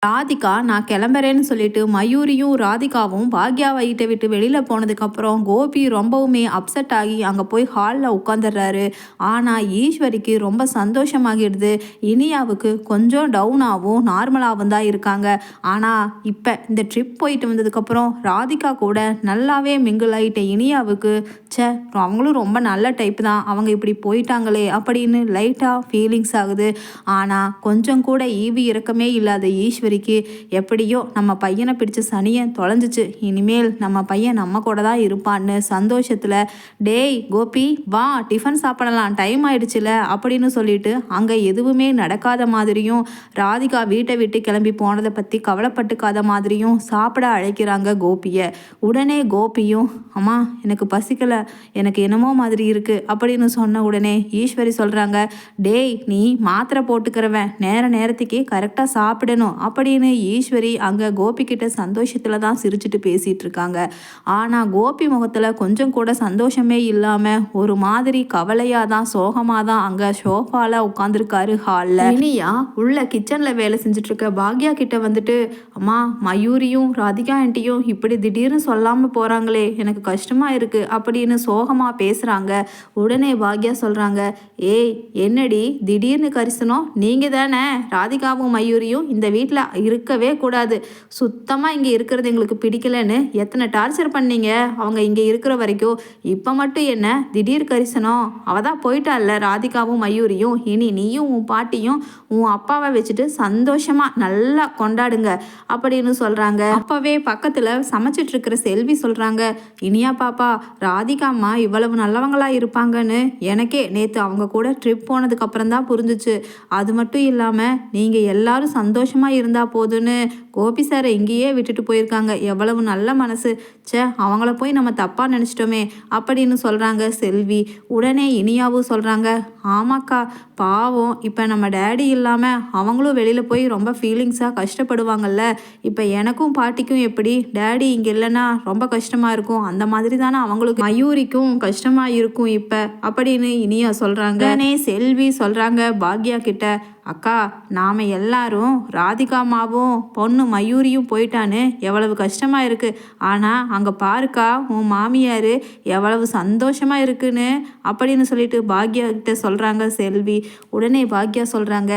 ராதிகா நான் கிளம்புறேன்னு சொல்லிட்டு மயூரியும் ராதிகாவும் பாக்யா வீட்டை விட்டு வெளியில் போனதுக்கப்புறம் கோபி ரொம்பவுமே அப்செட் ஆகி அங்கே போய் ஹாலில் உட்காந்துடுறாரு. ஆனால் ஈஸ்வரிக்கு ரொம்ப சந்தோஷமாகிடுது. இனியாவுக்கு கொஞ்சம் டவுனாகவும் நார்மலாகவும் தான் இருக்காங்க. ஆனால் இப்போ இந்த ட்ரிப் போயிட்டு வந்ததுக்கப்புறம் ராதிகா கூட நல்லாவே மிங்கிள் ஆகிட்ட இனியாவுக்கு அவங்களும் ரொம்ப நல்ல டைப் தான், அவங்க இப்படி போயிட்டாங்களே அப்படின்னு லைட்டாக ஃபீலிங்ஸ் ஆகுது. ஆனால் கொஞ்சம் கூட ஈவி இறக்கமே இல்லாத ஈஸ்வரிக்கு எப்படியோ நம்ம பையனை பிடிச்ச சனியை தொலைஞ்சிச்சு, இனிமேல் நம்ம பையன் நம்ம கூட தான் இருப்பான்னு சந்தோஷத்தில் டேய் கோபி வா டிஃபன் சாப்பிடலாம் டைம் ஆயிடுச்சுல அப்படின்னு சொல்லிட்டு அங்கே எதுவுமே நடக்காத மாதிரியும் ராதிகா வீட்டை விட்டு கிளம்பி போனதை பற்றி கவலைப்பட்டுக்காத மாதிரியும் சாப்பிட அழைக்கிறாங்க கோபியை. உடனே கோபியும் அம்மா எனக்கு பசிக்கலை, எனக்கு என்னமோ மாதிரி இருக்குது அப்படின்னு சொன்ன உடனே ஈஸ்வரி சொல்கிறாங்க, டேய் நீ மாத்திரை போட்டுக்கிறவன் நேரத்துக்கே கரெக்டாக சாப்பிடணும் அப்படின்னு ஈஸ்வரி அங்கே கோபிக்கிட்ட சந்தோஷத்தில் தான் சிரிச்சுட்டு பேசிகிட்டு இருக்காங்க. ஆனால் கோபி முகத்தில் கொஞ்சம் கூட சந்தோஷமே இல்லாமல் ஒரு மாதிரி கவலையாக தான் சோகமாக தான் அங்கே ஷோஃபாவில் உட்காந்துருக்காரு ஹாலில். இனியா உள்ள கிச்சனில் வேலை செஞ்சுட்ருக்க பாக்யா கிட்ட வந்துட்டு, அம்மா மயூரியும் ராதிகா ஆண்டியும் இப்படி திடீர்னு சொல்லாமல் போகிறாங்களே எனக்கு கஷ்டமாக இருக்குது அப்படின்னு சோகமாக பேசுகிறாங்க. உடனே பாக்யா சொல்கிறாங்க, ஏய் என்னடி திடீர்னு கரிசனம், நீங்கள் தானே ராதிகாவும் மயூரியும் இந்த வீட்டில் இருக்கவே கூடாது, சுத்தமாக இங்கே இருக்கிறது எங்களுக்கு பிடிக்கலன்னு எத்தனை டார்ச்சர் பண்ணீங்க அவங்க இங்கே இருக்கிற வரைக்கும், இப்போ மட்டும் என்ன திடீர் கரிசனம், அவள் தான் போயிட்டால ராதிகாவும் மயூரியும், இனி நீயும் உன் பாட்டியும் உன் அப்பாவை வச்சுட்டு சந்தோஷமாக நல்லா கொண்டாடுங்க அப்படின்னு சொல்கிறாங்க. அப்போவே பக்கத்தில் சமைச்சிட்டு இருக்கிற செல்வி சொல்கிறாங்க, இனியா பாப்பா ராதிகாம்மா இவ்வளவு நல்லவங்களா இருப்பாங்கன்னு எனக்கே நேற்று அவங்க கூட ட்ரிப் போனதுக்கப்புறம் தான் புரிஞ்சிச்சு. அது மட்டும் இல்லாமல் நீங்கள் எல்லாரும் சந்தோஷமாக இருந்தால் போதுன்னு கோபி சாரை இங்கேயே விட்டுட்டு போயிருக்காங்க, எவ்வளவு நல்ல மனசு, அவங்கள போய் நம்ம தப்பாக நினச்சிட்டோமே அப்படின்னு சொல்கிறாங்க செல்வி. உடனே இனியாவும் சொல்கிறாங்க, ஆமாக்கா பாவம் இப்போ நம்ம டேடி இல்லாமல் அவங்களும் வெளியில் போய் ரொம்ப ஃபீலிங்ஸாக கஷ்டப்படுவாங்கல்ல, இப்போ எனக்கும் பாட்டிக்கும் எப்படி டேடி இங்கே இல்லைன்னா ரொம்ப கஷ்டமாக இருக்கும், அந்த மாதிரி தானே அவங்களுக்கு மயூரிக்கும் கஷ்டமாக இருக்கும் இப்போ அப்படின்னு இனியா சொல்கிறாங்க. உடனே செல்வி சொல்கிறாங்க பாக்யா கிட்ட, அக்கா நாம் எல்லாரும் ராதிகாமாவும் பொண்ணு மயூரியும் போயிட்டான்னு எவ்வளவு கஷ்டமாக இருக்குது, ஆனால் அங்கே பாருக்கா உன் மாமியார் எவ்வளவு சந்தோஷமாக இருக்குன்னு அப்படின்னு சொல்லிட்டு பாக்யா கிட்ட சொல்கிறாங்க செல்வி. உடனே பாக்யா சொல்கிறாங்க,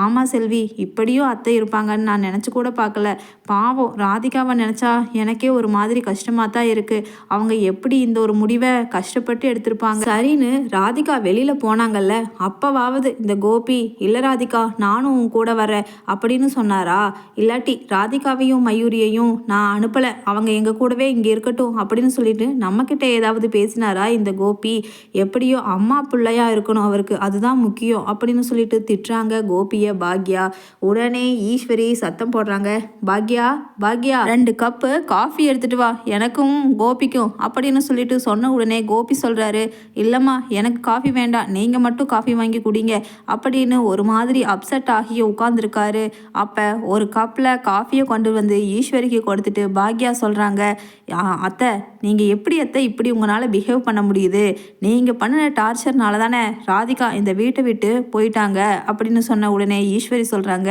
ஆமாம் செல்வி இப்படியும் அத்தை இருப்பாங்கன்னு நான் நினச்சி கூட பார்க்கல, பாவம் ராதிகாவை நினச்சா எனக்கே ஒரு மாதிரி கஷ்டமாக தான் இருக்குது, அவங்க எப்படி இந்த ஒரு முடிவை கஷ்டப்பட்டு எடுத்திருப்பாங்க. சரின்னு ராதிகா வெளியில் போனாங்கல்ல அப்போவாவது இந்த கோபி இல்லை ராதிகா நானும் உன் கூட வரேன் அப்படின்னு சொன்னாரா, இல்லாட்டி ராதிகாவையும் மயூரியையும் நான் அனுப்பலை அவங்க எங்கள் கூடவே இங்கே இருக்கட்டும் அப்படின்னு சொல்லிட்டு நம்மக்கிட்ட ஏதாவது பேசினாரா இந்த கோபி, எப்படியோ அம்மா பிள்ளையா இருக்கணும் அவருக்கு அதுதான் முக்கியம் அப்படின்னு சொல்லிட்டு திட்டுறாங்க கோபியை பாக்யா. உடனே ஈஸ்வரி சத்தம் போடுறாங்க, பாக்யா பாக்யா 2 கப்பு காஃபி எடுத்துட்டு வா எனக்கும் கோபிக்கும் அப்படின்னு சொல்லிட்டு சொன்ன உடனே கோபி சொல்கிறாரு, இல்லைம்மா எனக்கு காஃபி வேண்டாம் நீங்கள் மட்டும் காஃபி வாங்கி குடிங்க அப்படின்னு ஒரு மாதிரி அப்செட் ஆகி உட்காந்துருக்காரு. அப்போ ஒரு கப்பில் காஃபியை கொண்டு வந்து ஈஸ்வரிக்கு கொடுத்துட்டு பாக்யா சொல்கிறாங்க, அத்தை நீங்கள் எப்படி அத்தை இப்படி உங்களால் பிஹேவ் பண்ண முடியுது, நீங்கள் பண்ணின டார்ச்சர்னால தானே ராதிகா இந்த வீட்டை விட்டு போயிட்டாங்க அப்படின்னு சொன்ன உடனே ஈஸ்வரி சொல்கிறாங்க,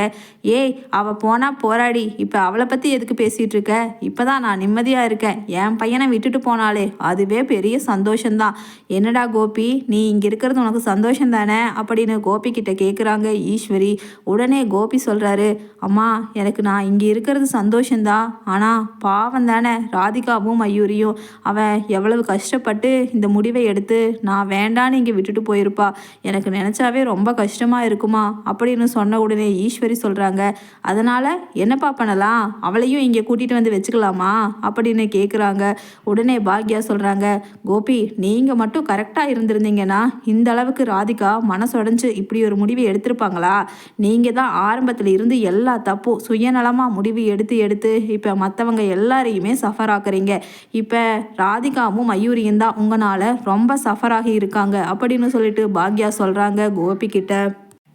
ஏய் அவள் போனால் போராடி இப்போ அவளை பற்றி எதுக்கு பேசிகிட்டு இருக்க, இப்போ தான் நான் நிம்மதியாக இருக்கேன், என் பையனை விட்டுட்டு போனாலே அதுவே பெரிய சந்தோஷந்தான், என்னடா கோபி நீ இங்கே இருக்கிறது உனக்கு சந்தோஷம் தானே அப்படின்னு கோபி கிட்ட கேட்குறாங்க ஈஸ்வரி. உடனே கோபி சொல்கிறாரு, அம்மா எனக்கு நான் இங்கே இருக்கிறது சந்தோஷந்தான், ஆனால் பாவம் தானே ராதிகாவும் மயூரியும், அவன் எவ்வளவு கஷ்டப்பட்டு இந்த முடிவை எடுத்து நான் வேண்டான்னு இங்கே விட்டுட்டு போயிருப்பா, எனக்கு நினச்சாவே ரொம்ப கஷ்டமாக இருக்குமா அப்படின்னு சொன்ன உடனே ஈஸ்வரி சொல்கிறாங்க, அதனால் என்னப்பா பண்ணலாம் அவளையும் இங்கே கூட்டிகிட்டு வந்து வச்சுக்கலாமா அப்படின்னு கேட்குறாங்க. உடனே பாக்யா சொல்கிறாங்க, கோபி நீங்கள் மட்டும் கரெக்டாக இருந்திருந்தீங்கன்னா இந்த அளவுக்கு ராதிகா மனசுடைஞ்சு இப்படி ஒரு முடிவை எடுத்திருப்பாங்களா, நீங்கள் தான் ஆரம்பத்தில் இருந்து எல்லா தப்பும் சுயநலமாக முடிவு எடுத்து இப்போ மற்றவங்க எல்லாரையுமே சஃபர் ஆக்குறீங்க, இப்போ ராதிகாவும் மயூரியும் தான் உங்களால் ரொம்ப சஃபர் ஆகி இருக்காங்க அப்படின்னு சொல்லிட்டு பாக்யா சொல்கிறாங்க கோபி கிட்ட.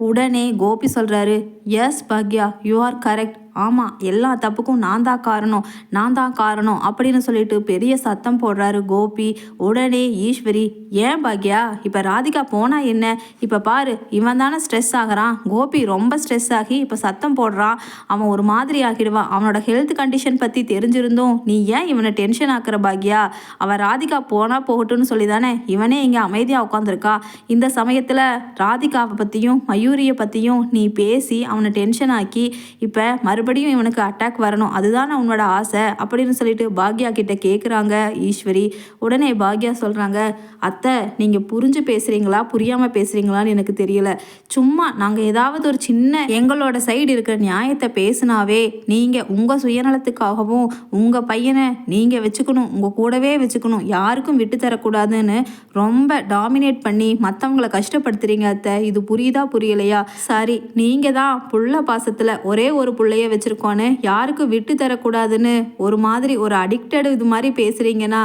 உடனே கோபி சொல்கிறாரு, எஸ் பாக்யா, யூ ஆர் கரெக்ட். ஆமாம், எல்லா தப்புக்கும் நான் தான் காரணம் அப்படின்னு சொல்லிட்டு பெரிய சத்தம் போடுறாரு கோபி. உடனே ஈஸ்வரி, ஏன் பாக்யா இப்போ ராதிகா போனா என்ன? இப்போ பாரு, இவன் தானே ஸ்ட்ரெஸ் ஆகிறான். கோபி ரொம்ப ஸ்ட்ரெஸ் ஆகி இப்போ சத்தம் போடுறான். அவன் ஒரு மாதிரி ஆகிடுவான். அவனோட ஹெல்த் கண்டிஷன் பற்றி தெரிஞ்சிருந்தும் நீ ஏன் இவனை டென்ஷன் ஆக்குற பாக்யா? அவன் ராதிகா போனால் போகட்டும்னு சொல்லி தானே இவனே இங்கே அமைதியாக உட்காந்துருக்கா. இந்த சமயத்தில் ராதிகாவை பற்றியும் மயூரியை பற்றியும் நீ பேசி அவனை டென்ஷன் ஆக்கி இப்போ மறுபடியும் இவனுக்கு அட்டாக் வரணும், அதுதானே உன்னோட ஆசை அப்படின்னு சொல்லிட்டு பாக்யா கிட்ட கேட்குறாங்க ஈஸ்வரி. உடனே பாக்யா சொல்கிறாங்க, அத்தை நீங்கள் புரிஞ்சு பேசுகிறீங்களா புரியாமல் பேசுகிறீங்களான்னு எனக்கு தெரியல. சும்மா நாங்கள் ஏதாவது ஒரு சின்ன எங்களோட சைடு இருக்கிற நியாயத்தை பேசினாவே நீங்கள் உங்கள் சுயநலத்துக்காகவும் உங்கள் பையனை நீங்கள் வச்சுக்கணும், உங்கள் கூடவே வச்சுக்கணும், யாருக்கும் விட்டு தரக்கூடாதுன்னு ரொம்ப டாமினேட் பண்ணி மற்றவங்களை கஷ்டப்படுத்துறீங்க அத்தை. இது புரியுதா புரியலையா? சரி, நீங்கள் தான் புள்ள பாசத்தில் ஒரே ஒரு பிள்ளைய வச்சுருக்கோன்னு யாருக்கும் விட்டு தரக்கூடாதுன்னு ஒரு மாதிரி ஒரு அடிக்டடு இது மாதிரி பேசுகிறீங்கன்னா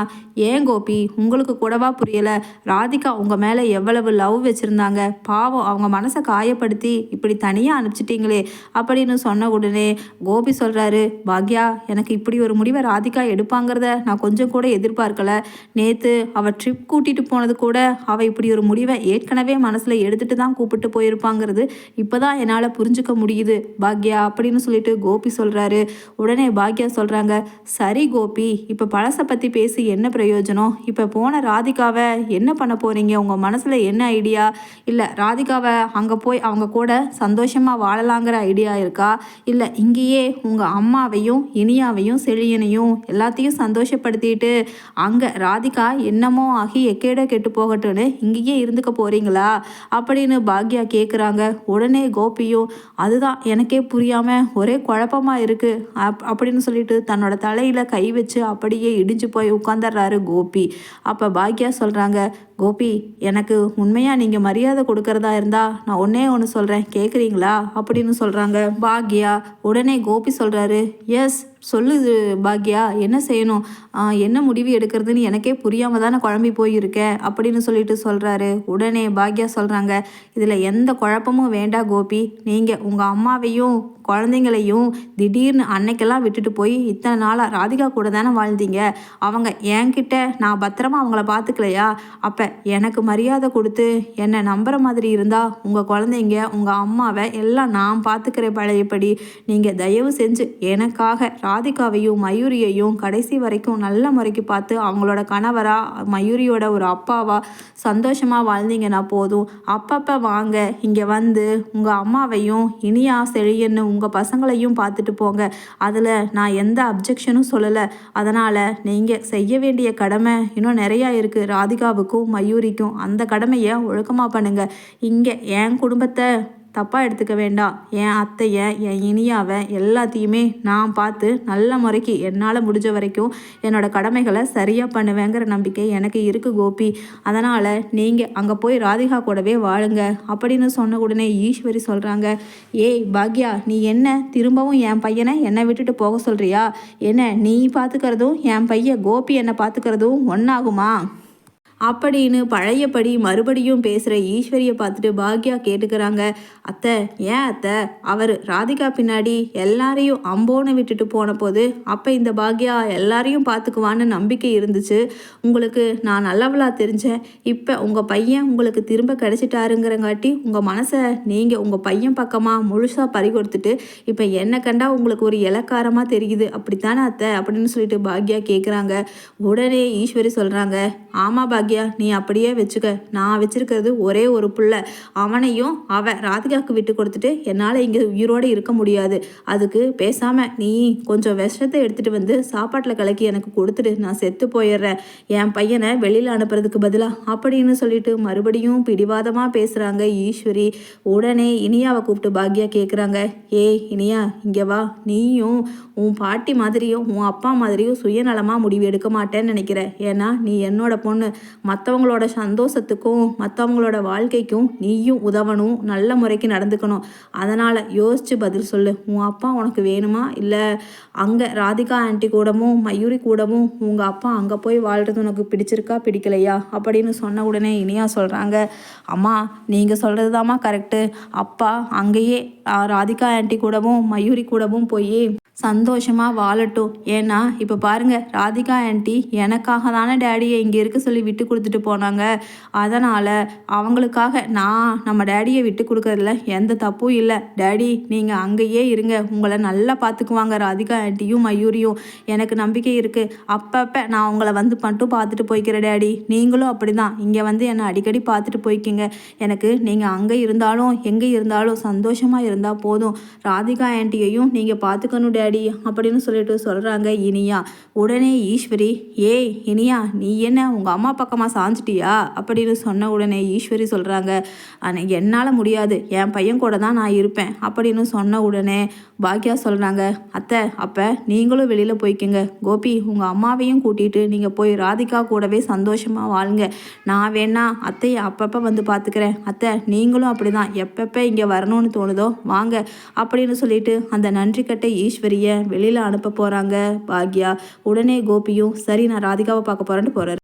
ஏன் கோபி உங்களுக்கு கூடவா புரியலை? ராதிகா உங்கள் மேலே எவ்வளவு லவ் வச்சுருந்தாங்க. பாவம், அவங்க மனசை காயப்படுத்தி இப்படி தனியாக அனுப்பிச்சிட்டிங்களே அப்படின்னு சொன்ன உடனே கோபி சொல்கிறாரு, பாக்யா எனக்கு இப்படி ஒரு முடிவை ராதிகா எடுப்பாங்கிறத நான் கொஞ்சம் கூட எதிர்பார்க்கல. நேற்று அவள் ட்ரிப் கூட்டிகிட்டு போனது கூட அவள் இப்படி ஒரு முடிவை ஏற்கனவே மனசில் எடுத்துகிட்டு தான் கூப்பிட்டு போயிருப்பாங்கிறது இப்போ தான் என்னால் புரிஞ்சுக்க முடியுது பாக்யா அப்படின்னு சொல்லிட்டு கோபி சொல்கிறாரு. உடனே பாக்யா சொல்கிறாங்க, சரி கோபி, இப்போ பழசை பற்றி பேசி என்ன பிரயோஜனம்? இப்போ போன ராதிகாவை என்ன பண்ண போகிறீங்க? உங்கள் மனசில் என்ன ஐடியா? இல்லை ராதிகாவை அங்கே போய் அவங்க கூட சந்தோஷமாக வாழலாங்கிற ஐடியா இருக்கா? இல்லை இங்கேயே உங்கள் அம்மாவையும் இனியாவையும் செழியனையும் எல்லாத்தையும் சந்தோஷப்படுத்திட்டு அங்கே ராதிகா என்னமோ ஆகி எக்கேடோ கெட்டு போகட்டும்னு இங்கேயே இருந்துக்க போகிறீங்களா அப்படின்னு பாக்யா கேட்குறாங்க. உடனே கோபியும் அதுதான் எனக்கே புரியாமல் ஒரே குழப்பமாக இருக்குது அப்படின்னு சொல்லிட்டு தன்னோட தலையில் கை வச்சு அப்படியே இடிஞ்சு போய் உட்காந்துடுறாரு கோபி. அப்போ பாக்யா சொல்கிறாங்க, கோபி எனக்கு உண்மையாக நீங்கள் மரியாதை கொடுக்கறதா இருந்தால் நான் ஒன்றே ஒன்று சொல்கிறேன், கேட்குறீங்களா அப்படின்னு சொல்கிறாங்க பாக்யா. உடனே கோபி சொல்கிறாரு, எஸ் சொல்லுது பாக்யா, என்ன செய்யணும், என்ன முடிவு எடுக்கிறதுன்னு எனக்கே புரியாமல் தானே குழம்பி போயிருக்கேன் அப்படின்னு சொல்லிட்டு சொல்கிறாரு. உடனே பாக்யா சொல்கிறாங்க, இதில் எந்த குழப்பமும் வேண்டாம் கோபி, நீங்கள் உங்கள் அம்மாவையும் குழந்தைங்களையும் திடீர்னு அன்னைக்கெல்லாம் விட்டுட்டு போய் இத்தனை நாளாக ராதிகா கூட தானே வாழ்ந்தீங்க. அவங்க என்கிட்ட நான் பத்திரமா அவங்கள பார்த்துக்கலையா? அப்போ எனக்கு மரியாதை கொடுத்து என்னை நம்புகிற மாதிரி இருந்தால் உங்கள் குழந்தைங்க உங்கள் அம்மாவை எல்லாம் நான் பார்த்துக்கிற பழையபடி நீங்கள் தயவு செஞ்சு எனக்காக ராதிகாவையும் மயூரியையும் கடைசி வரைக்கும் நல்ல முறைக்கு பார்த்து அவங்களோட கணவராக மயூரியோட ஒரு அப்பாவா சந்தோஷமாக வாழ்ந்தீங்கன்னா போதும். அப்பப்போ வாங்க இங்கே வந்து உங்கள் அம்மாவையும் இனியா செழியன்னு உங்கள் பசங்களையும் பார்த்துட்டு போங்க. அதில் நான் எந்த அப்ஜெக்ஷனும் சொல்லலை. அதனால் நீங்கள் செய்ய வேண்டிய கடமை இன்னும் நிறையா இருக்குது ராதிகாவுக்கும் மயூரிக்கும். அந்த கடமையை ஒழுக்கமாக பண்ணுங்கள். இங்கே என் குடும்பத்தை தப்பாக எடுத்துக்க வேண்டாம். என் அத்தையை என் இனியாவை எல்லாத்தையுமே நான் பார்த்து நல்ல முறைக்கு என்னால் முடிஞ்ச வரைக்கும் என்னோட கடமைகளை சரியாக பண்ணுவேங்கிற நம்பிக்கை எனக்கு இருக்குது கோபி. அதனால் நீங்கள் அங்கே போய் ராதிகா கூடவே வாழுங்க அப்படின்னு சொன்ன உடனே ஈஸ்வரி சொல்கிறாங்க, ஏய் பாக்யா, நீ என்ன திரும்பவும் என் பையனை என்னை விட்டுட்டு போக சொல்கிறியா? என்ன நீ பார்த்துக்கிறதும் என் பையன் கோபி என்னை பார்த்துக்கிறதும் ஒன்றாகுமா அப்படின்னு பழையபடி மறுபடியும் பேசுகிற ஈஸ்வரியை பார்த்துட்டு பாக்யா கேட்டுக்கிறாங்க, அத்தை ஏன் அத்தை, அவர் ராதிகா பின்னாடி எல்லாரையும் அம்போன்னு விட்டுட்டு போன போது அப்போ இந்த பாக்யா எல்லாரையும் பார்த்துக்குவான்னு நம்பிக்கை இருந்துச்சு. உங்களுக்கு நான் நல்லவளாக தெரிஞ்சேன். இப்போ உங்கள் பையன் உங்களுக்கு திரும்ப கிடச்சிட்டாருங்கிறங்காட்டி உங்கள் மனசை நீங்கள் உங்கள் பையன் பக்கமாக முழுசாக பறி கொடுத்துட்டு இப்போ என்ன கண்டா உங்களுக்கு ஒரு இலக்காரமாக தெரியுது, அப்படித்தானே அத்தை அப்படின்னு சொல்லிட்டு பாக்யா கேட்குறாங்க. உடனே ஈஸ்வரி சொல்கிறாங்க, ஆமாம் பாக்யா, நீ அப்படியே வச்சுக்க. நான் வச்சிருக்கிறது ஒரே ஒரு புள்ள. அவனையும் ராதிகாவுக்கு விட்டு கொடுத்துட்டு என்னால் இங்கே உயிரோடு இருக்க முடியாது. அதுக்கு பேசாமல் நீ கொஞ்சம் விஷத்தை எடுத்துகிட்டு வந்து சாப்பாட்டில் கலக்கி எனக்கு கொடுத்துட்டு நான் செத்து போயிடுறேன், என் பையனை வெளியில் அனுப்புறதுக்கு பதிலாக அப்படின்னு சொல்லிட்டு மறுபடியும் பிடிவாதமாக பேசுகிறாங்க ஈஸ்வரி. உடனே இனியாவை கூப்பிட்டு பாக்யா கேட்குறாங்க, ஏய் இனியா இங்கே வா, நீயும் உன் பாட்டி மாதிரியும் உன் அப்பா மாதிரியும் சுயநலமாக முடிவு எடுக்க மாட்டேன்னு நினைக்கிறேன். ஏன்னா நீ என்னோட பொண்ணு. மற்றவங்களோட சந்தோஷத்துக்கும் மற்றவங்களோட வாழ்க்கைக்கும் நீயும் உதவணும், நல்ல முறைக்கு நடந்துக்கணும். அதனால் யோசித்து பதில் சொல்லு. உன் அப்பா உனக்கு வேணுமா, இல்லை அங்கே ராதிகா ஆண்டி கூடவும் மயூரி கூடவும் உங்கள் அப்பா அங்கே போய் வாழ்கிறது உனக்கு பிடிச்சிருக்கா பிடிக்கலையா அப்படின்னு சொன்ன உடனே இனியா சொல்கிறாங்க, அம்மா நீங்கள் சொல்கிறது தாம்மா கரெக்டு. அப்பா அங்கேயே ராதிகா ஆண்டி கூடவும் மயூரி கூடவும் போய் சந்தோஷமாக வாழட்டும். ஏன்னா இப்போ பாருங்கள், ராதிகா ஆண்டி எனக்காக தானே டேடியை இங்கே இருக்க சொல்லி விட்டு கொடுத்துட்டு போனாங்க. அதனால் அவங்களுக்காக நான் நம்ம டேடியை விட்டு கொடுக்கறதுல எந்த தப்பும் இல்லை. டேடி நீங்கள் அங்கேயே இருங்க, உங்களை நல்லா பார்த்துக்குவாங்க ராதிகா ஆண்டியும் மயூரியும். எனக்கு நம்பிக்கை இருக்குது. அப்பப்போ நான் உங்களை வந்து மட்டும் பார்த்துட்டு போய்க்கிறேன் டேடி. நீங்களும் அப்படி தான் இங்கே வந்து என்னை அடிக்கடி பார்த்துட்டு போய்க்கிங்க. எனக்கு நீங்கள் அங்கே இருந்தாலும் எங்கே இருந்தாலும் சந்தோஷமாக இருந்தால் போதும். ராதிகா ஆண்டியையும் நீங்கள் பார்த்துக்கணும் டேடி அப்படின்னு சொல்லிட்டு சொல்கிறாங்க இனியா. உடனே ஈஸ்வரி, ஏய் இனியா, நீ என்ன உங்கள் அம்மா பக்கமாக சாஞ்சிட்டியா அப்படின்னு சொன்ன உடனே ஈஸ்வரி சொல்கிறாங்க, என்னால் முடியாது, என் பையன் கூட தான் நான் இருப்பேன் அப்படின்னு சொன்ன உடனே பாக்யா சொல்கிறாங்க, அத்தை அப்போ நீங்களும் வெளியில் போய்க்குங்க. கோபி உங்கள் அம்மாவையும் கூட்டிகிட்டு நீங்கள் போய் ராதிகா கூடவே சந்தோஷமாக வாழுங்க. நான் வேணா அத்தையை அப்பப்போ வந்து பார்த்துக்கிறேன். அத்தை நீங்களும் அப்படி தான் எப்பப்போ இங்கே வரணும்னு தோணுதோ வாங்க அப்படின்னு சொல்லிட்டு அந்த நன்றி கட்ட ஈஸ்வரியை வெளியில் அனுப்ப போகிறாங்க பாக்யா. உடனே கோபியும் சரி நான் ராதிகாவை பார்க்க போகிறேன்ட்டு போகிறாரு.